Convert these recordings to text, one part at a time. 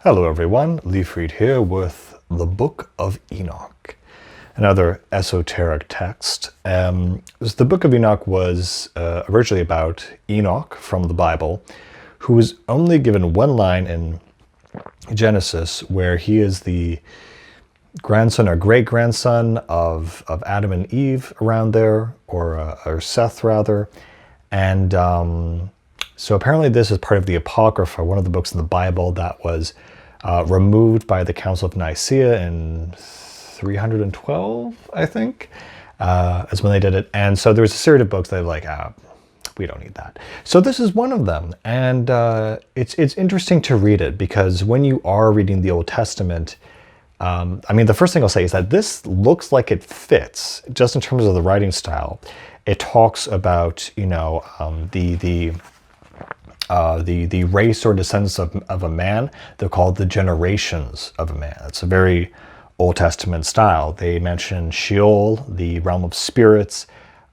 Hello everyone, Leafreed here with the Book of Enoch, another esoteric text. The Book of Enoch was originally about Enoch from the Bible, who was only given one line in Genesis where he is the grandson or great-grandson of Adam and Eve around there, or Seth rather. And so apparently this is part of the Apocrypha, one of the books in the Bible that was removed by the Council of Nicaea in 312, I think, is when they did it. And so there was a series of books that were like, we don't need that. So this is one of them. And it's interesting to read it because when you are reading the Old Testament, the first thing I'll say is that this looks like it fits just in terms of the writing style. It talks about, the race or descendants of a man. They're called the generations of a man. It's a very Old Testament style. They mention Sheol, the realm of spirits.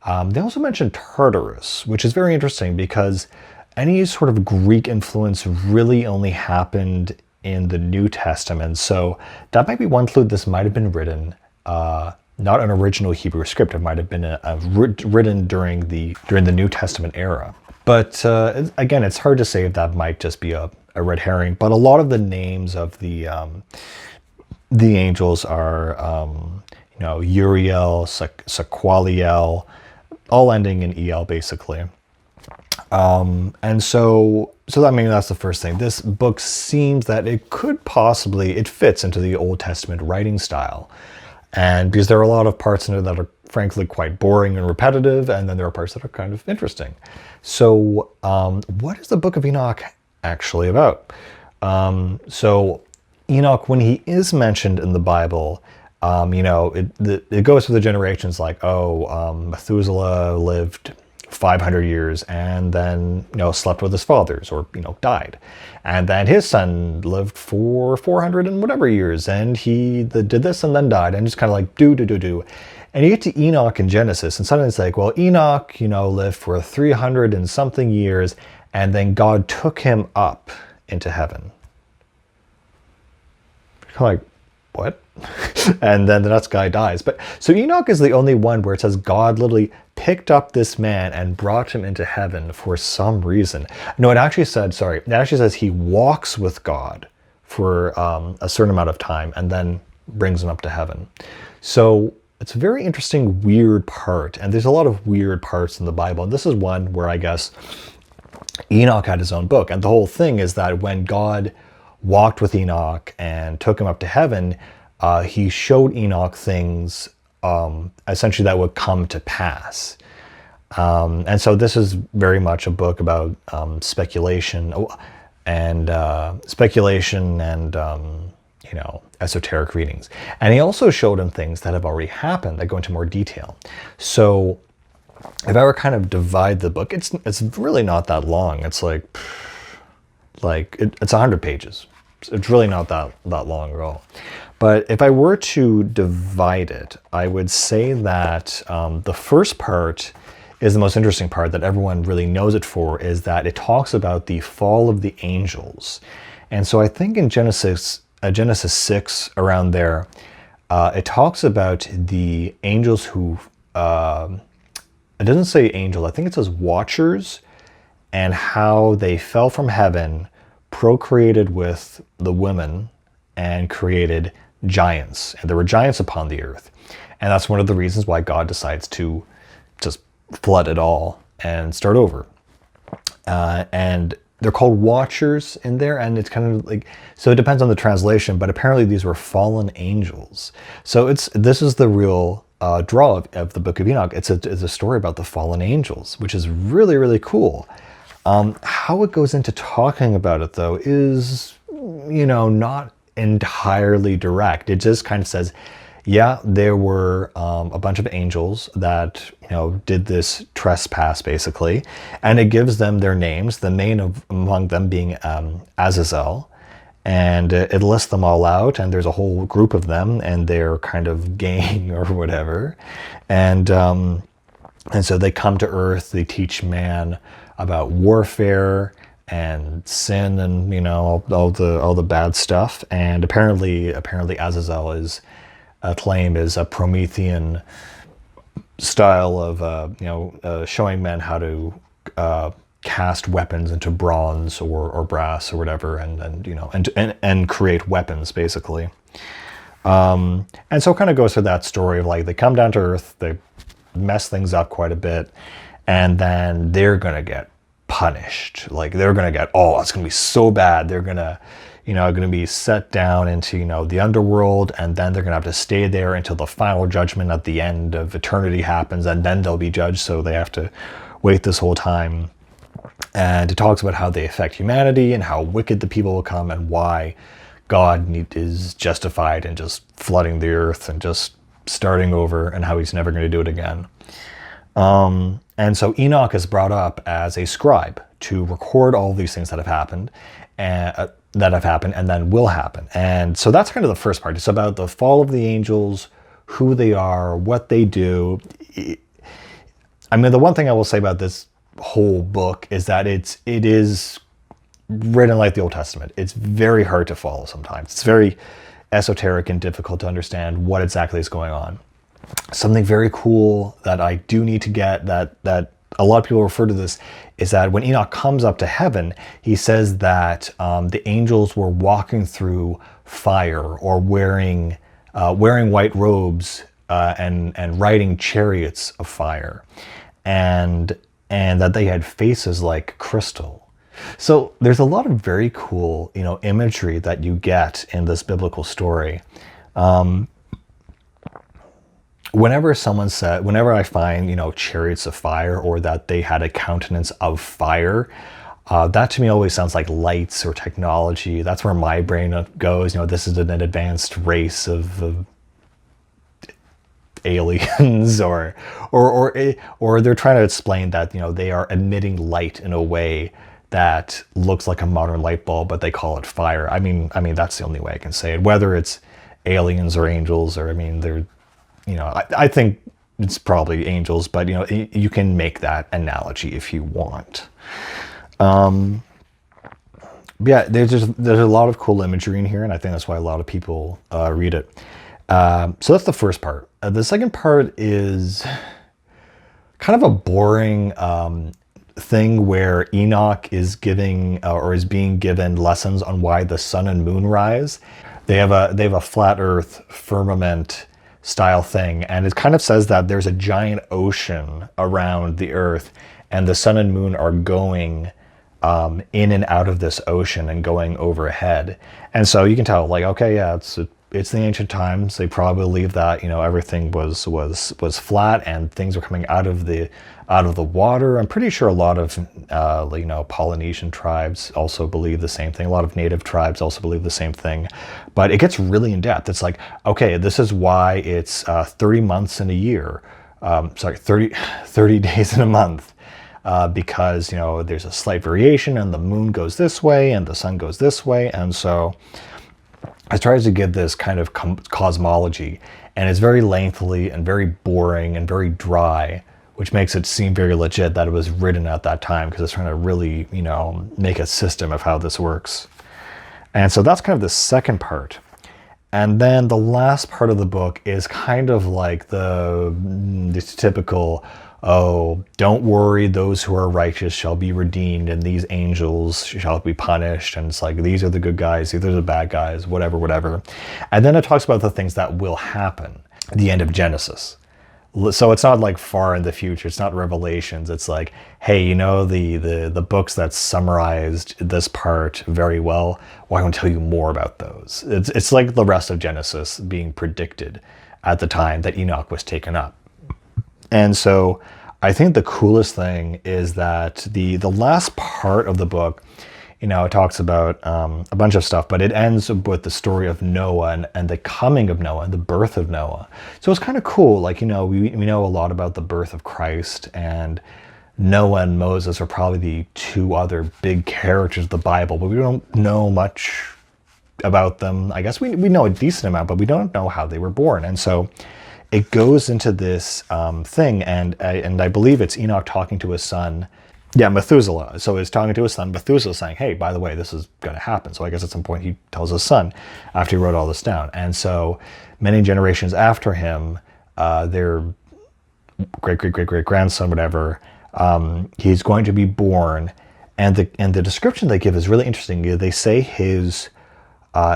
They also mention Tartarus, which is very interesting because any sort of Greek influence really only happened in the New Testament. So that might be one clue. This might have been written not an original Hebrew script. It might have been written during the New Testament era. But again, it's hard to say if that might just be a red herring. But a lot of the names of the angels are, Uriel, Sequaliel, all ending in El, basically. And so that's the first thing. This book seems that it fits into the Old Testament writing style. And because there are a lot of parts in it that are frankly quite boring and repetitive, and then there are parts that are kind of interesting. So what is the Book of Enoch actually about? So Enoch, when he is mentioned in the Bible, it goes through the generations like, Methuselah lived 500 years and then, slept with his fathers or, died. And then his son lived for 400 and whatever years and he did this and then died, and just kind of like do. And you get to Enoch in Genesis and suddenly it's like, well, Enoch, lived for 300 and something years and then God took him up into heaven. Kind of like, what? And then the next guy dies. But so Enoch is the only one where it says God literally picked up this man and brought him into heaven for some reason. No, it actually says he walks with God for a certain amount of time and then brings him up to heaven. So it's a very interesting, weird part. And there's a lot of weird parts in the Bible. And this is one where I guess Enoch had his own book. And the whole thing is that when God walked with Enoch and took him up to heaven, he showed Enoch things essentially that would come to pass. And so this is very much a book about speculation and esoteric readings. And he also showed him things that have already happened that go into more detail. So if I were kind of divide the book, it's really not that long. It's it's 100 pages. It's really not that long at all. But if I were to divide it, I would say that the first part is the most interesting part that everyone really knows it for, is that it talks about the fall of the angels. And so I think in Genesis 6, around there, it talks about the angels who, it doesn't say angel, I think it says watchers, and how they fell from heaven, procreated with the women, and created giants. And there were giants upon the earth. And that's one of the reasons why God decides to just flood it all and start over. And they're called watchers in there, and it's kind of like, so it depends on the translation, but apparently these were fallen angels. So this is the real draw of the Book of Enoch. It's a story about the fallen angels, which is really, really cool. How it goes into talking about it, though, is, not entirely direct. It just kind of says, yeah, there were a bunch of angels that, did this trespass, basically. And it gives them their names, the main among them being Azazel. And it lists them all out, and there's a whole group of them, and they're kind of gang or whatever. And so they come to Earth, they teach man about warfare, and sin and all the bad stuff. And apparently Azazel is claimed as a Promethean style of showing men how to cast weapons into bronze or brass or whatever, and create weapons basically. And so it kind of goes through that story of like they come down to Earth, they mess things up quite a bit, and then they're gonna get punished. Like they're gonna get, oh, it's gonna be so bad. They're gonna be set down into the underworld, and then they're gonna have to stay there until the final judgment at the end of eternity happens, and then they'll be judged. So they have to wait this whole time. And it talks about how they affect humanity and how wicked the people will come and why God is justified in just flooding the earth and just starting over, and how he's never going to do it again. And so Enoch is brought up as a scribe to record all these things that have happened, and then will happen. And so that's kind of the first part. It's about the fall of the angels, who they are, what they do. I mean, the one thing I will say about this whole book is that it is written like the Old Testament. It's very hard to follow sometimes. It's very esoteric and difficult to understand what exactly is going on. Something very cool that I do need to get, that a lot of people refer to this, is that when Enoch comes up to heaven, he says that the angels were walking through fire, or wearing white robes, and riding chariots of fire, and that they had faces like crystal. So there's a lot of very cool, imagery that you get in this biblical story. Whenever I find, chariots of fire, or that they had a countenance of fire, that to me always sounds like lights or technology. That's where my brain goes. This is an advanced race of aliens, or they're trying to explain that they are emitting light in a way that looks like a modern light bulb, but they call it fire. I mean that's the only way I can say it. Whether it's aliens or angels, or they're, I think it's probably angels, but you can make that analogy if you want. Yeah, there's a lot of cool imagery in here, and I think that's why a lot of people read it. So that's the first part. The second part is kind of a boring thing where Enoch is giving or is being given lessons on why the sun and moon rise. They have a flat Earth firmament style thing, and it kind of says that there's a giant ocean around the Earth, and the sun and moon are going in and out of this ocean and going overhead. And so you can tell, like, okay, yeah, it's the ancient times. They probably believe that everything was flat and things were coming out of the water. I'm pretty sure a lot of Polynesian tribes also believe the same thing. A lot of native tribes also believe the same thing. But it gets really in depth. It's like, okay, this is why it's 30 months in a year. 30 days in a month. Because there's a slight variation, and the moon goes this way and the sun goes this way. And so I tries to give this kind of cosmology, and it's very lengthy and very boring and very dry, which makes it seem very legit that it was written at that time, because it's trying to really, make a system of how this works. And so that's kind of the second part. And then the last part of the book is kind of like this typical, oh, don't worry, those who are righteous shall be redeemed, and these angels shall be punished. And it's like, these are the good guys, these are the bad guys, whatever. And then it talks about the things that will happen at the end of Genesis. So it's not like far in the future. It's not Revelations. It's like, hey, the books that summarized this part very well, well, I want to tell you more about those. It's like the rest of Genesis being predicted at the time that Enoch was taken up. And so I think the coolest thing is that the last part of the book, it talks about a bunch of stuff, but it ends with the story of Noah and the coming of Noah and the birth of Noah. So it's kind of cool. Like, we know a lot about the birth of Christ, and Noah and Moses are probably the two other big characters of the Bible, but we don't know much about them. I guess we know a decent amount, but we don't know how they were born. And so it goes into this thing, and I believe it's Enoch talking to his son. Yeah, Methuselah. So he's talking to his son. Methuselah saying, hey, by the way, this is going to happen. So I guess at some point he tells his son after he wrote all this down. And so many generations after him, their great grandson, whatever, he's going to be born. And the description they give is really interesting. They say his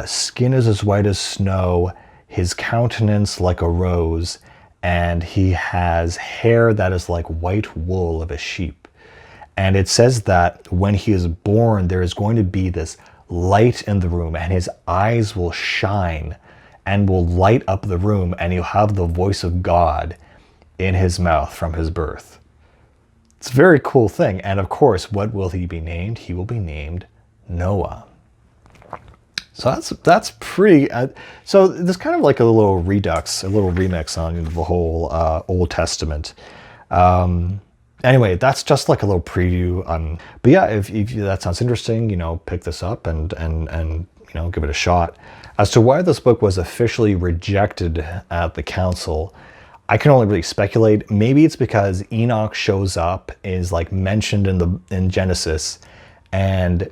skin is as white as snow, his countenance like a rose, and he has hair that is like white wool of a sheep. And it says that when he is born, there is going to be this light in the room, and his eyes will shine and will light up the room, and he'll have the voice of God in his mouth from his birth. It's a very cool thing. And of course, what will he be named? He will be named Noah. So that's pretty. So there's kind of like a little redux, a little remix on the whole Old Testament. Anyway, that's just like a little preview on. But yeah, if that sounds interesting, pick this up and give it a shot. As to why this book was officially rejected at the council, I can only really speculate. Maybe it's because Enoch shows up, is like mentioned in Genesis, and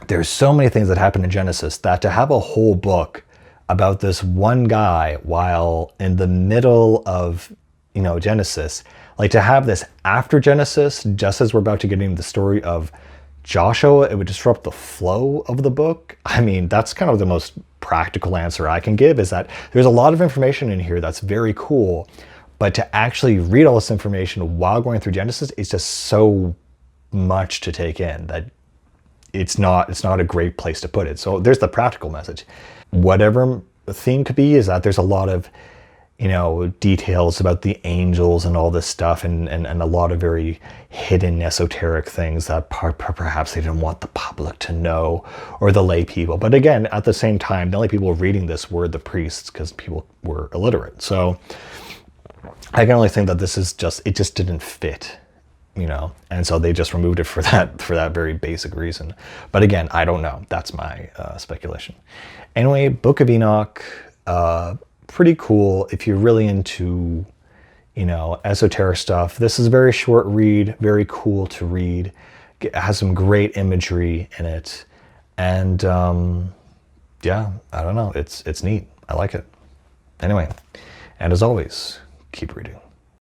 there's so many things that happen in Genesis that to have a whole book about this one guy while in the middle of Genesis, like to have this after Genesis, just as we're about to get into the story of Joshua, it would disrupt the flow of the book. I mean, that's kind of the most practical answer I can give, is that there's a lot of information in here that's very cool, but to actually read all this information while going through Genesis, it's just so much to take in that it's not a great place to put it. So there's the practical message. Whatever the theme could be is that there's a lot of details about the angels and all this stuff, and a lot of very hidden esoteric things that perhaps they didn't want the public to know, or the lay people. But again, at the same time, the only people reading this were the priests, because people were illiterate. So I can only think that it just didn't fit, and so they just removed it for that very basic reason. But again, I don't know. That's my speculation. Anyway, Book of Enoch, pretty cool if you're really into, esoteric stuff. This is a very short read, very cool to read. It has some great imagery in it, and yeah, I don't know. It's neat. I like it. Anyway, and as always, keep reading.